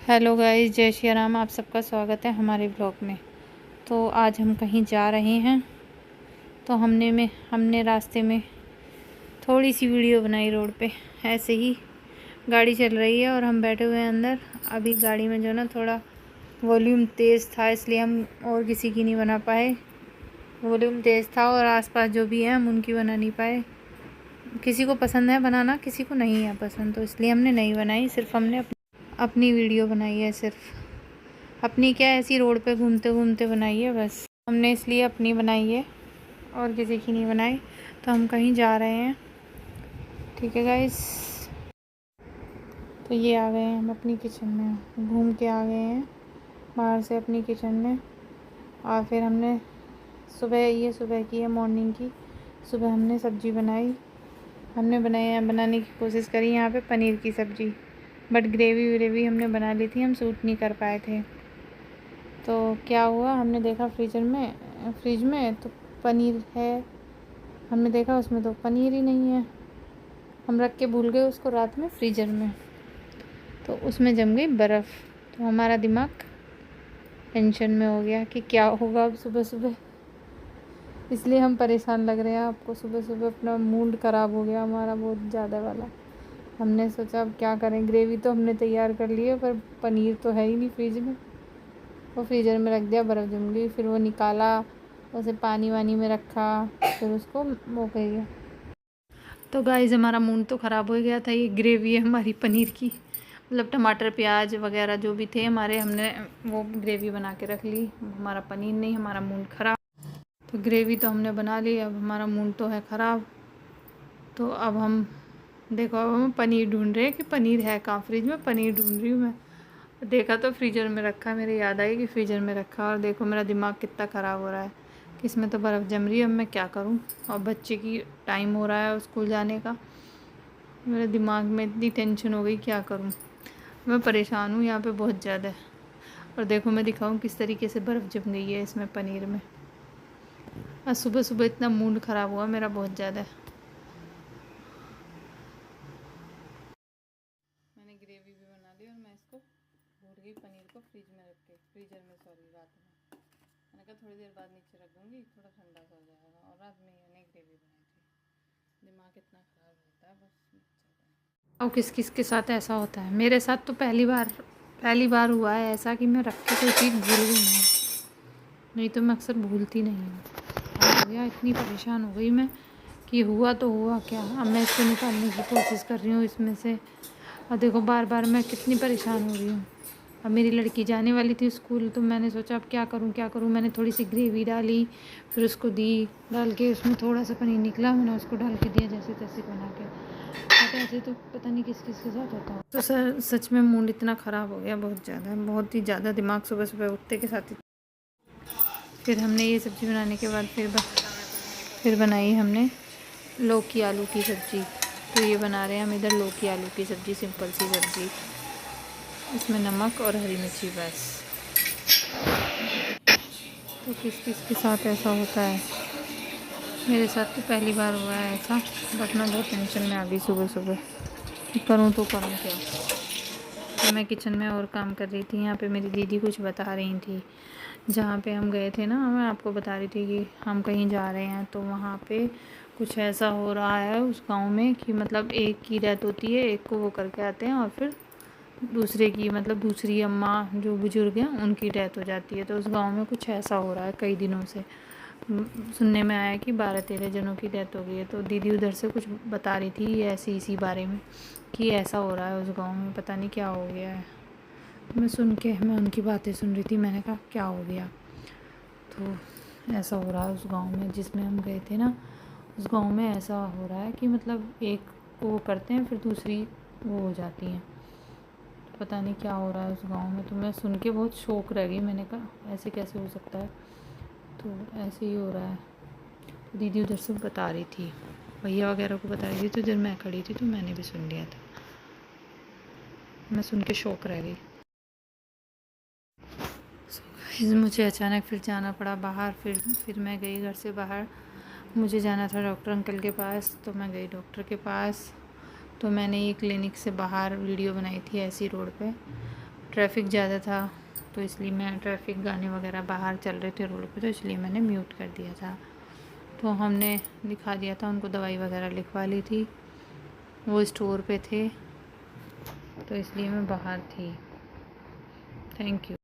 Hello guys, जय श्री राम। आप सबका स्वागत है हमारे ब्लॉग में। तो आज हम कहीं जा रहे हैं, तो हमने रास्ते में थोड़ी सी वीडियो बनाई रोड पे। ऐसे ही गाड़ी चल रही है और हम बैठे हुए हैं अंदर। अभी गाड़ी में जो ना थोड़ा वॉल्यूम तेज़ था, इसलिए हम और किसी की नहीं बना पाए। वॉल्यूम तेज़ था और आसपास जो भी है हम उनकी बना नहीं पाए। किसी को पसंद है बनाना, किसी को नहीं है पसंद, तो इसलिए हमने नहीं बनाई। सिर्फ हमने अपनी वीडियो बनाई है, सिर्फ अपनी। क्या ऐसी रोड पे घूमते घूमते बनाई है बस। हमने इसलिए अपनी बनाई है और किसी की नहीं बनाई। तो हम कहीं जा रहे हैं, ठीक है गाइस। तो ये आ गए हैं हम अपनी किचन में, घूम के आ गए हैं बाहर से अपनी किचन में। और फिर हमने सुबह की है, मॉर्निंग की सुबह हमने सब्ज़ी बनाई। हमने बनाने की कोशिश करी यहाँ पे पनीर की सब्ज़ी, बट ग्रेवी हमने बना ली थी, हम सूट नहीं कर पाए थे। तो क्या हुआ, हमने देखा फ्रिज में तो पनीर है। हमने देखा उसमें तो पनीर ही नहीं है। हम रख के भूल गए उसको रात में फ्रीज़र में, तो उसमें जम गई बर्फ़। तो हमारा दिमाग टेंशन में हो गया कि क्या होगा अब सुबह सुबह। इसलिए हम परेशान लग रहे हैं आपको। सुबह सुबह अपना मूड ख़राब हो गया हमारा बहुत ज़्यादा वाला। हमने सोचा अब क्या करें, ग्रेवी तो हमने तैयार कर ली है पर पनीर तो है ही नहीं फ्रिज में। वो फ्रीज़र में रख दिया, बर्फ़ जम गई। फिर वो निकाला, उसे पानी वानी में रखा, फिर उसको वो कर गया। तो गाइस हमारा मूड तो ख़राब हो गया था। ये ग्रेवी है हमारी पनीर की, मतलब टमाटर प्याज वगैरह जो भी थे हमारे, हमने वो ग्रेवी बना के रख ली। हमारा पनीर नहीं, हमारा मूड ख़राब। तो ग्रेवी तो हमने बना ली, अब हमारा मूड तो है ख़राब। तो अब हम देखो, अब हम पनीर ढूंढ रहे हैं कि पनीर है कहाँ। फ्रिज में पनीर ढूंढ रही हूँ मैं, देखा तो फ्रीज़र में रखा है। मेरे याद आई कि फ्रीज़र में रखा, और देखो मेरा दिमाग कितना ख़राब हो रहा है कि इसमें तो बर्फ़ जम रही है। अब मैं क्या करूँ, और बच्चे की टाइम हो रहा है स्कूल जाने का। मेरे दिमाग में इतनी टेंशन हो गई, क्या करूँ। मैं परेशान हूँ यहाँ पे बहुत ज़्यादा। और देखो मैं दिखाऊँ किस तरीके से बर्फ़ जम गई है इसमें पनीर में। आज सुबह सुबह इतना मूड ख़राब हुआ मेरा बहुत ज़्यादा। मैंने ग्रेवी भी बना ली और मैं इसको भूल गई पनीर को फ्रीज़र में रात में। मैंने कहा थोड़ी देर बाद नीचे रख दूँगी, थोड़ा ठंडा सा हो जाएगा। और रात में मैंने ग्रेवी बनाई थी। दिमाग इतना ख़राब होता है बस। और किस किस के साथ ऐसा होता है। मेरे साथ तो पहली बार हुआ है ऐसा कि मैं रख के कोई चीज़ भूल गई हूँ। नहीं तो मैं अक्सर भूलती नहीं हूँ। भैया इतनी परेशान हो गई मैं कि हुआ तो हुआ क्या। अब मैं इसको निकालने की कोशिश कर रही हूँ इसमें से। और देखो बार बार मैं कितनी परेशान हो रही हूँ। अब मेरी लड़की जाने वाली थी स्कूल, तो मैंने सोचा अब क्या करूँ। मैंने थोड़ी सी ग्रेवी डाली, फिर उसको डाल के उसमें थोड़ा सा पनीर निकला, मैंने उसको डाल के दिया जैसे तैसे बना के। बट ऐसे तो पता नहीं किस किस के साथ होता है। तो सच में मूड इतना ख़राब हो गया बहुत ही ज़्यादा। दिमाग सुबह सुबह उठते के साथ ही। फिर हमने ये सब्ज़ी बनाने के बाद फिर बनाई हमने लौकी आलू की सब्ज़ी। तो ये बना रहे हैं हम इधर लौकी आलू की सब्ज़ी, सिंपल सी सब्ज़ी, इसमें नमक और हरी मिर्ची बस। तो किस किस के साथ ऐसा होता है। मेरे साथ तो पहली बार हुआ है ऐसा। बट मैं बहुत टेंशन में आ गई सुबह सुबह। करूँ तो करूँ क्या। तो मैं किचन में और काम कर रही थी। यहाँ पे मेरी दीदी कुछ बता रही थी। जहाँ पे हम गए थे ना, मैं आपको बता रही थी कि हम कहीं जा रहे हैं, तो वहाँ पे कुछ ऐसा हो रहा है उस गांव में कि मतलब एक की डेथ होती है, एक को वो करके आते हैं, और फिर दूसरे की मतलब दूसरी अम्मा जो बुज़ुर्ग हैं उनकी डेथ हो जाती है। तो उस गांव में कुछ ऐसा हो रहा है कई दिनों से। सुनने में आया कि 12-13 जनों की डेथ हो गई है। तो दीदी उधर से कुछ बता रही थी ऐसे इसी बारे में कि ऐसा हो रहा है उस गांव में, पता नहीं क्या हो गया है। मैं उनकी बातें सुन रही थी। मैंने कहा क्या हो गया। तो ऐसा हो रहा है उस गांव में जिसमें हम गए थे ना, उस गांव में ऐसा हो रहा है कि मतलब एक को वो करते हैं, फिर दूसरी वो हो जाती हैं। पता नहीं क्या हो रहा है उस गांव में। तो मैं सुन के बहुत शौक रह गई। मैंने कहा ऐसे कैसे हो सकता है। तो ऐसे ही हो रहा है। तो दीदी उधर से बता रही थी, भैया वगैरह को बता रही थी। तो जब मैं खड़ी थी तो मैंने भी सुन लिया था। मैं सुन के शौक रह गई। मुझे अचानक फिर जाना पड़ा बाहर। फिर मैं गई घर से बाहर। मुझे जाना था डॉक्टर अंकल के पास, तो मैं गई डॉक्टर के पास। तो मैंने ये क्लिनिक से बाहर वीडियो बनाई थी ऐसी रोड पे। ट्रैफिक ज़्यादा था तो इसलिए मैं ट्रैफिक गाने वगैरह बाहर चल रहे थे रोड पे, तो इसलिए मैंने म्यूट कर दिया था। तो हमने दिखा दिया था उनको, दवाई वगैरह लिखवा ली थी, वो स्टोर पे थे तो इसलिए मैं बाहर थी। Thank you.